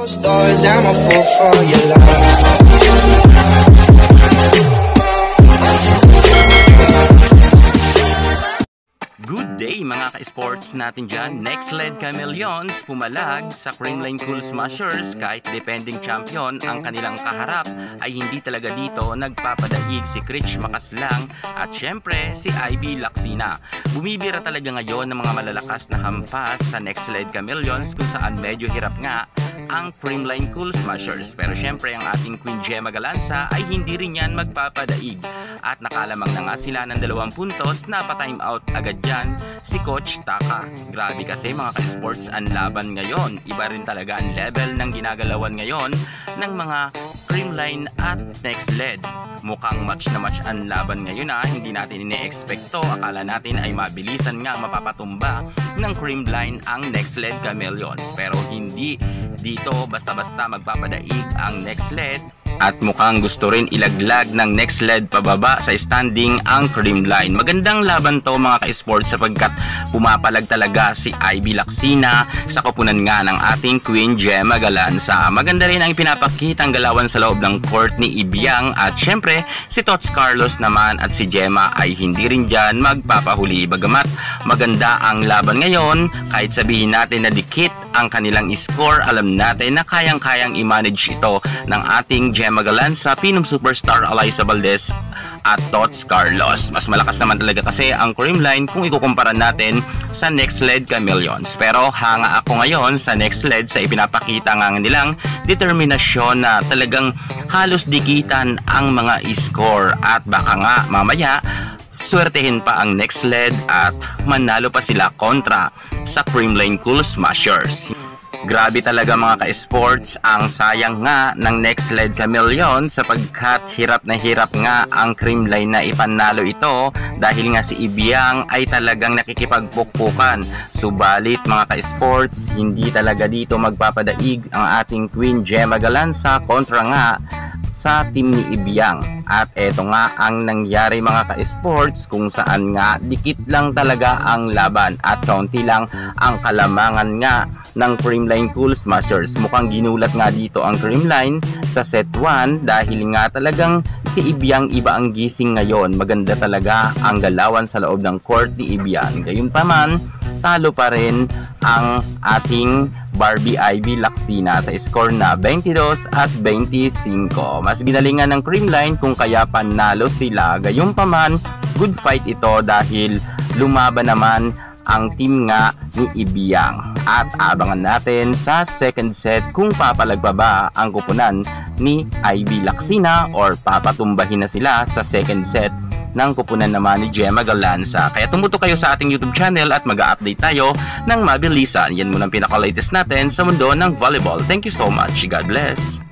Stars, I'm a fool for your love. Good day mga ka-sports natin dyan. Next-led Chameleons pumalag sa Creamline Cool Smashers kahit depending champion ang kanilang kaharap ay hindi talaga dito nagpapadaig si Critch Makaslang at syempre si Ivy Laksina. Bumibira talaga ngayon ng mga malalakas na hampas sa Next-led Chameleons kung saan medyo hirap nga ang Creamline Cool Smashers. Pero syempre ang ating Queen Gemma Galanza ay hindi rin yan magpapadaig at nakalamang na nga sila ng 2 puntos na pa-time out agad dyan si Coach Taka. Grabe kasi mga ka-sports ang laban ngayon. Iba rin talaga ang level ng ginagalawan ngayon ng mga Creamline at Next-led. Mukhang match na match ang laban ngayon hindi natin ine-expecto. Akala natin ay mabilisan nga mapapatumba ng Creamline ang Next-led Chameleons. Pero hindi dito basta-basta magpapadaig ang Next-led. At mukhang gusto rin ilaglag ng Next-led pababa sa standing ang Creamline. Magandang laban to mga ka-sports sapagkat pumapalag talaga si Ivy Laksina sa koponan nga ng ating Queen Gemma Galanza. Maganda rin ang pinapakitang galawan sa loob ng court ni Ibiang at syempre si Tots Carlos naman at si Gemma ay hindi rin dyan magpapahuli. Bagamat maganda ang laban ngayon, kahit sabihin natin na dikit ang kanilang score, alam natin na kayang-kayang i-manage ito ng ating Gemma Galanza, Pinum Superstar Alyssa Valdez at Tots Carlos. Mas malakas naman talaga kasi ang Creamline kung ikukumpara natin sa Next-led Chameleons. Pero hanga ako ngayon sa Next-led sa ipinapakita nga nilang determinasyon na talagang halos dikitan ang mga score at baka nga mamaya swertehin pa ang Next-led at manalo pa sila kontra sa Creamline Cool Smashers. Grabe talaga mga ka-sports ang sayang nga ng Next-led Chameleon sapagkat hirap nga ang Creamline na ipanalo ito dahil nga si Ibiang ay talagang nakikipagpukpukan. Subalit mga ka-sports, hindi talaga dito magpapadaig ang ating Queen Gemma Galanza kontra nga sa team ni Ibiang. At eto nga ang nangyari mga ka-sports kung saan nga dikit lang talaga ang laban at kaunti lang ang kalamangan nga ng Creamline Cool Smashers. Mukhang ginulat nga dito ang Creamline sa set 1 dahil nga talagang si Ibiang iba ang gising ngayon. Maganda talaga ang galawan sa loob ng court ni Ibiang. Gayunpaman, talo pa rin ang ating Barbie Ivy Laksina sa score na 22 at 25. Mas ginalingan ng Creamline kung kaya panalo sila. Gayunpaman, good fight ito dahil lumaban naman ang team nga ni Ibiang. At abangan natin sa second set kung papalag pa ba ang kupunan ni Ivy Laksina or papatumbahin na sila sa second set ng kupunan naman ni Gemma Galanza. Kaya tumutok kayo sa ating YouTube channel at mag-update tayo ng mabilisan. Yan muna ang pinaka-latest natin sa mundo ng volleyball. Thank you so much. God bless.